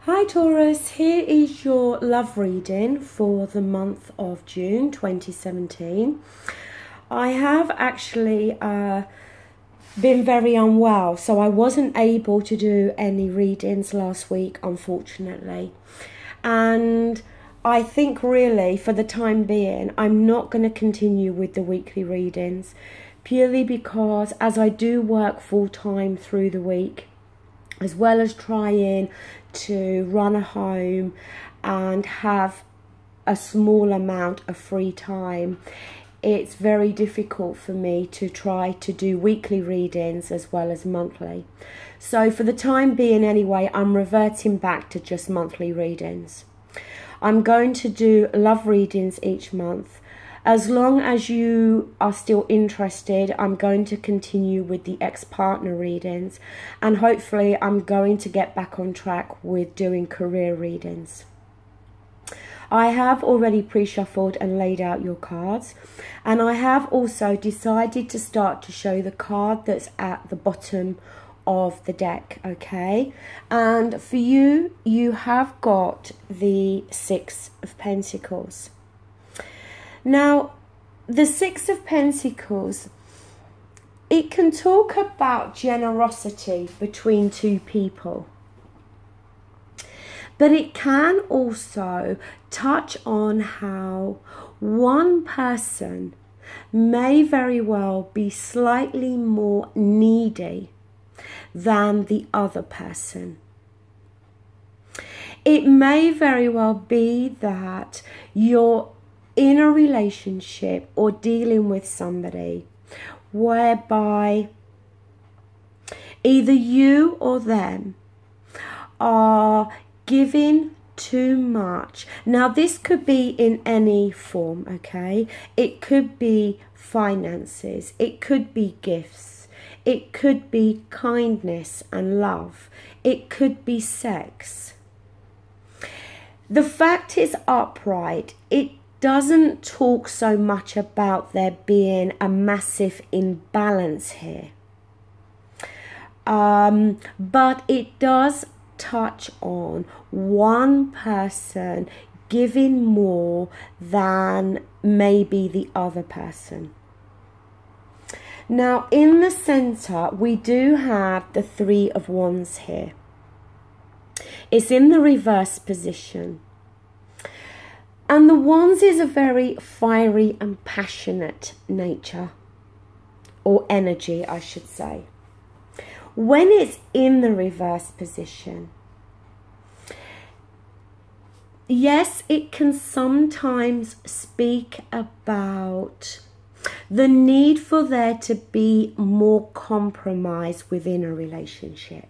Hi Taurus, here is your love reading for the month of June 2017. I have actually been very unwell, so I wasn't able to do any readings last week, unfortunately. And I think really for the time being, I'm not going to continue with the weekly readings, purely because as I do work full-time through the week, as well as trying to run a home and have a small amount of free time, it's very difficult for me to try to do weekly readings as well as monthly. So for the time being anyway, I'm reverting back to just monthly readings. I'm going to do love readings each month. As long as you are still interested, I'm going to continue with the ex-partner readings, and hopefully I'm going to get back on track with doing career readings. I have already pre-shuffled and laid out your cards, and I have also decided to start to show the card that's at the bottom of the deck, okay? And for you, you have got the Six of Pentacles. Now, the Six of Pentacles, it can talk about generosity between two people. But it can also touch on how one person may very well be slightly more needy than the other person. It may very well be that you're in a relationship or dealing with somebody whereby either you or them are giving too much. Now this could be in any form, okay? It could be finances, it could be gifts, it could be kindness and love, it could be sex. The fact is upright. It doesn't talk so much about there being a massive imbalance here, but it does touch on one person giving more than maybe the other person. Now in the center we do have the Three of Wands here. It's in the reverse position. And the Wands is a very fiery and passionate nature, or energy, I should say. When it's in the reverse position, yes, it can sometimes speak about the need for there to be more compromise within a relationship.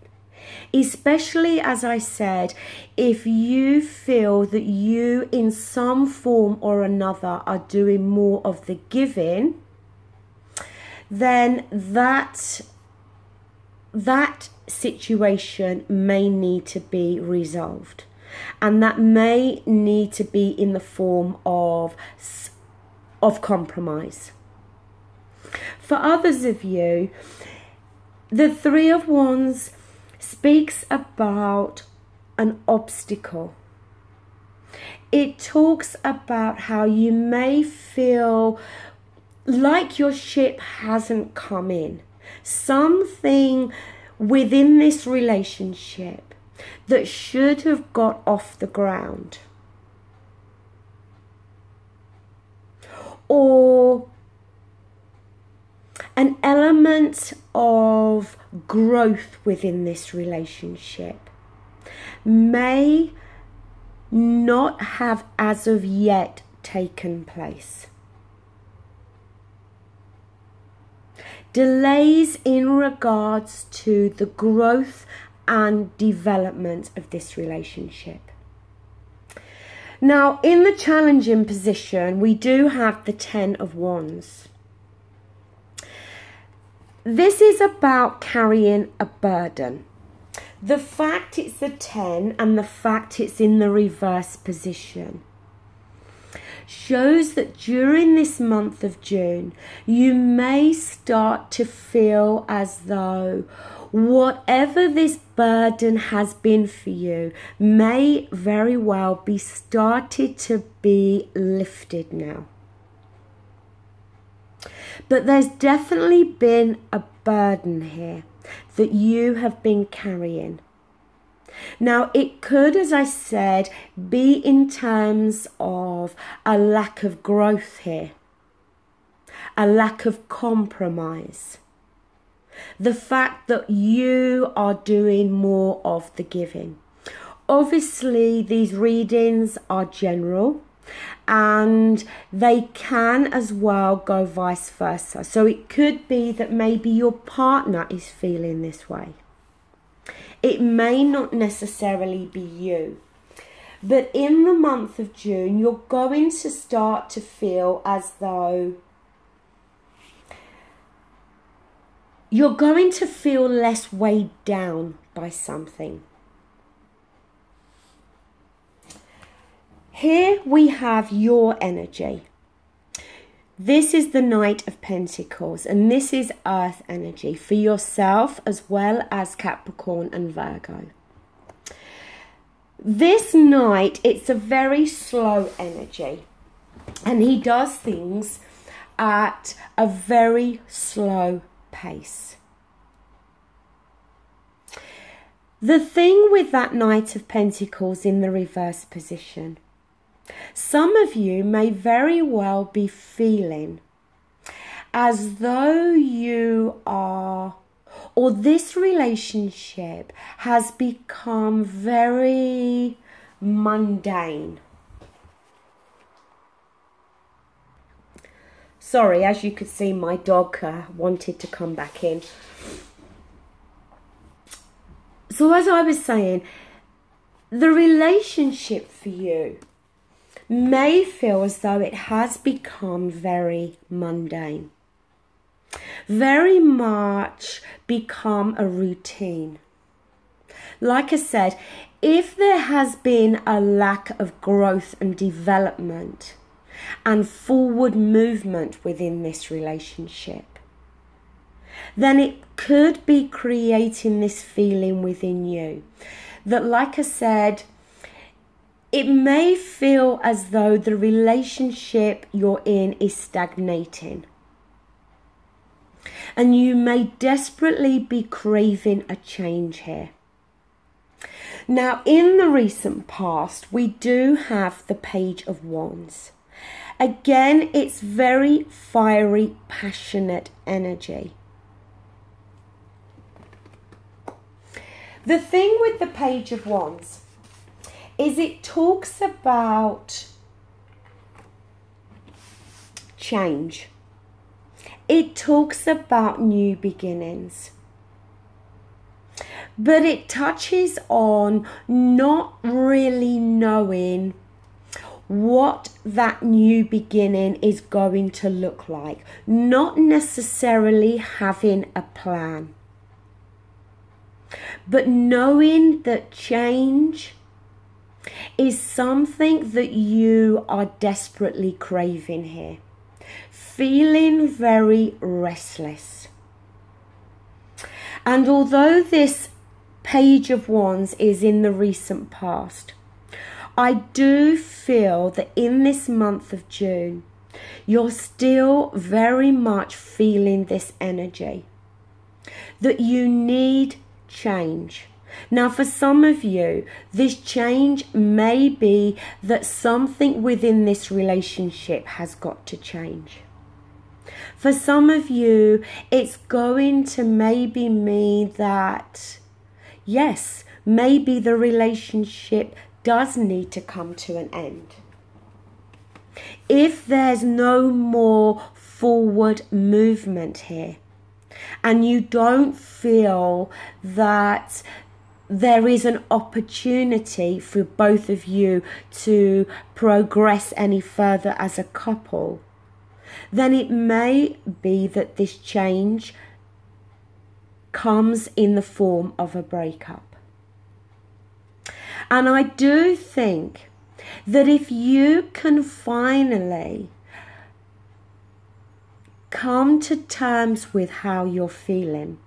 Especially, as I said, if you feel that you in some form or another are doing more of the giving, then that situation may need to be resolved, and that may need to be in the form of compromise. For others of you, the Three of Wands speaks about an obstacle. It talks about how you may feel like your ship hasn't come in. Something within this relationship that should have got off the ground. Or an element of growth within this relationship may not have as of yet taken place. Delays in regards to the growth and development of this relationship. Now, in the challenging position, we do have the Ten of Wands. This is about carrying a burden. The fact it's the 10 and the fact it's in the reverse position shows that during this month of June, you may start to feel as though Whatever this burden has been for you may very well be started to be lifted now. But there's definitely been a burden here that you have been carrying. Now, it could, as I said, be in terms of a lack of growth here, a lack of compromise. The fact that you are doing more of the giving. Obviously, these readings are general and they can as well go vice versa. So it could be that maybe your partner is feeling this way. It may not necessarily be you. But in the month of June, you're going to start to feel as though you're going to feel less weighed down by something. Here we have your energy. This is the Knight of Pentacles, and this is Earth energy for yourself as well as Capricorn and Virgo. This Knight, it's a very slow energy, and he does things at a very slow pace. The thing with that Knight of Pentacles in the reverse position, some of you may very well be feeling as though you are, or this relationship has become very mundane. Sorry, as you could see, my dog wanted to come back in. So as I was saying, the relationship for you may feel as though it has become very mundane. Very much become a routine. Like I said, if there has been a lack of growth and development and forward movement within this relationship, then it could be creating this feeling within you that, like I said, it may feel as though the relationship you're in is stagnating. And you may desperately be craving a change here. Now, in the recent past, we do have the Page of Wands. Again, it's very fiery, passionate energy. The thing with the Page of Wands is it talks about change. It talks about new beginnings. But it touches on not really knowing what that new beginning is going to look like. Not necessarily having a plan. But knowing that change is something that you are desperately craving here. Feeling very restless. And although this Page of Wands is in the recent past, I do feel that in this month of June, you're still very much feeling this energy. That you need change. Now, for some of you, this change may be that something within this relationship has got to change. For some of you, it's going to maybe mean that, yes, maybe the relationship does need to come to an end. If there's no more forward movement here, and you don't feel that there is an opportunity for both of you to progress any further as a couple, then it may be that this change comes in the form of a breakup. And I do think that if you can finally come to terms with how you're feeling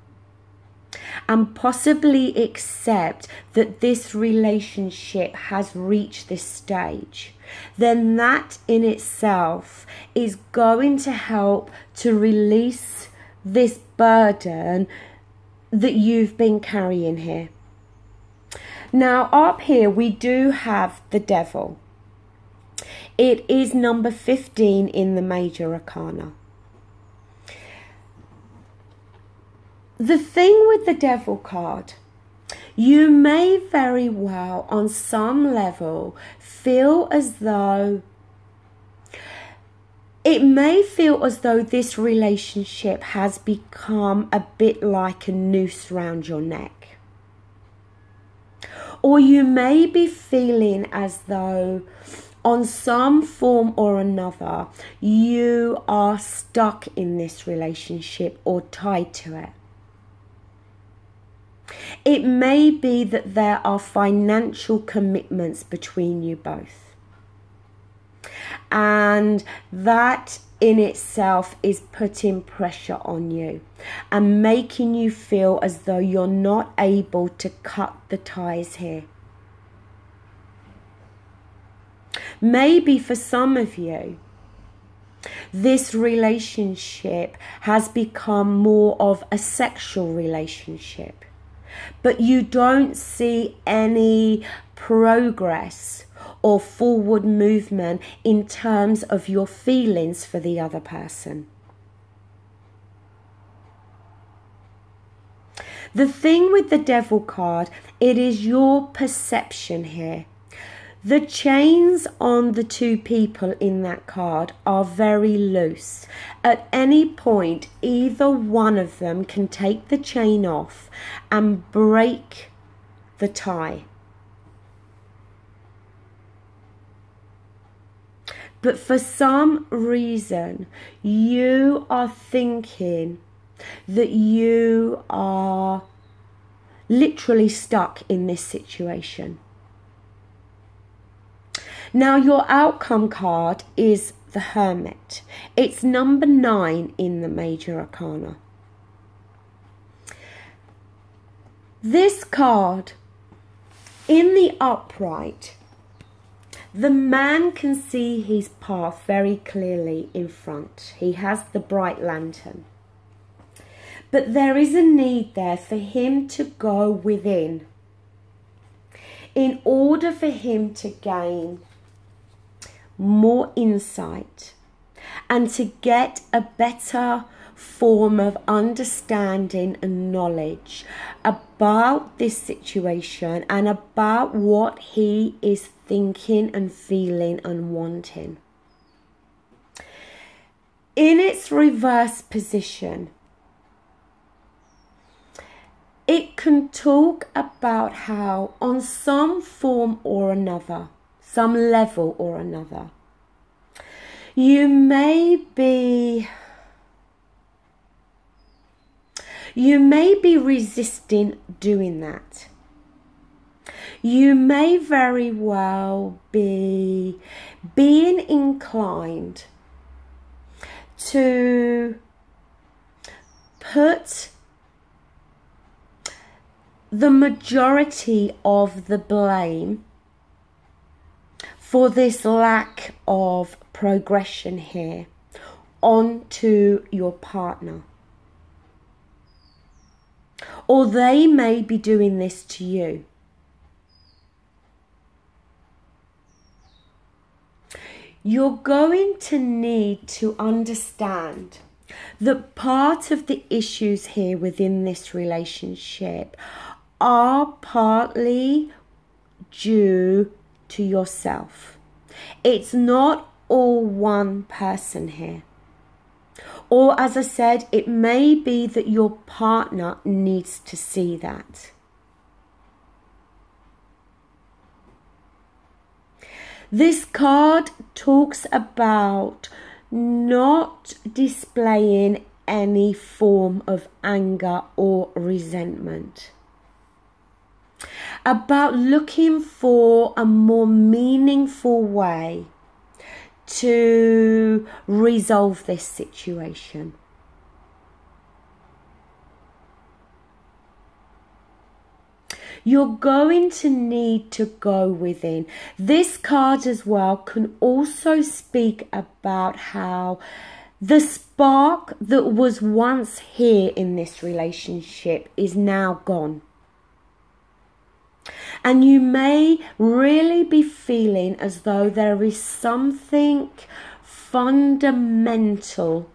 and possibly accept that this relationship has reached this stage, then that in itself is going to help to release this burden that you've been carrying here. Now up here we do have the Devil. It is number 15 in the Major Arcana. The thing with the Devil card, you may very well on some level feel as though this relationship has become a bit like a noose round your neck. Or you may be feeling as though on some form or another you are stuck in this relationship or tied to it. It may be that there are financial commitments between you both. And that in itself is putting pressure on you and making you feel as though you're not able to cut the ties here. Maybe for some of you, this relationship has become more of a sexual relationship, but you don't see any progress or forward movement in terms of your feelings for the other person. The thing with the Devil card, it is your perception here. The chains on the two people in that card are very loose. At any point, either one of them can take the chain off and break the tie. But for some reason, you are thinking that you are literally stuck in this situation. Now, your outcome card is the Hermit. It's number 9 in the Major Arcana. This card, in the upright, the man can see his path very clearly in front. He has the bright lantern. But there is a need there for him to go within in order for him to gain more insight and to get a better form of understanding and knowledge about this situation and about what he is thinking and feeling and wanting. In its reverse position, it can talk about how on some form or another, some level or another, you may be resisting doing that. You may very well be being inclined to put the majority of the blame for this lack of progression here onto your partner. Or they may be doing this to you. You're going to need to understand that part of the issues here within this relationship are partly due to yourself. It's not all one person here. Or as I said, it may be that your partner needs to see that. This card talks about not displaying any form of anger or resentment. About looking for a more meaningful way to resolve this situation. You're going to need to go within. This card as well can also speak about how the spark that was once here in this relationship is now gone. And you may really be feeling as though there is something fundamentally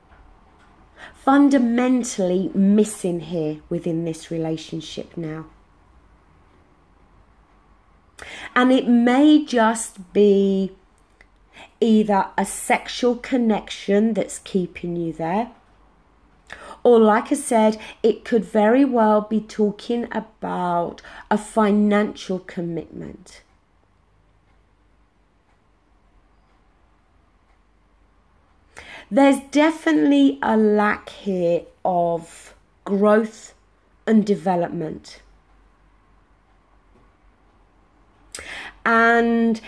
missing here within this relationship now. And it may just be either a sexual connection that's keeping you there, or like I said, it could very well be talking about a financial commitment. There's definitely a lack here of growth and development. And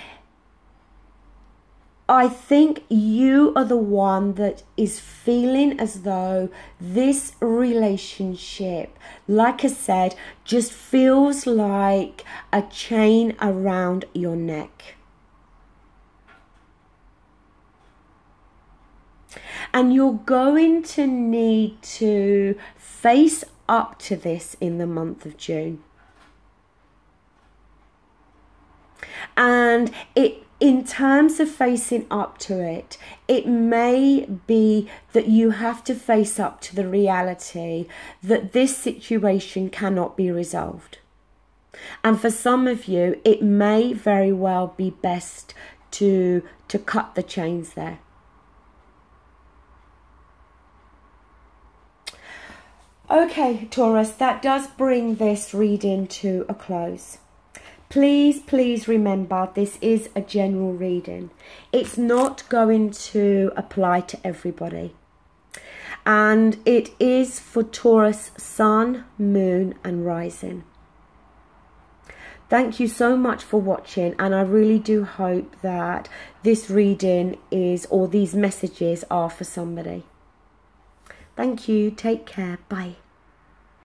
I think you are the one that is feeling as though this relationship, like I said, just feels like a chain around your neck. And you're going to need to face up to this in the month of June. And in terms of facing up to it, it may be that you have to face up to the reality that this situation cannot be resolved. And for some of you, it may very well be best to cut the chains there. Okay, Taurus, that does bring this reading to a close. Please remember, this is a general reading. It's not going to apply to everybody. And it is for Taurus Sun, Moon and Rising. Thank you so much for watching, and I really do hope that this reading is, or these messages are for somebody. Thank you. Take care. Bye.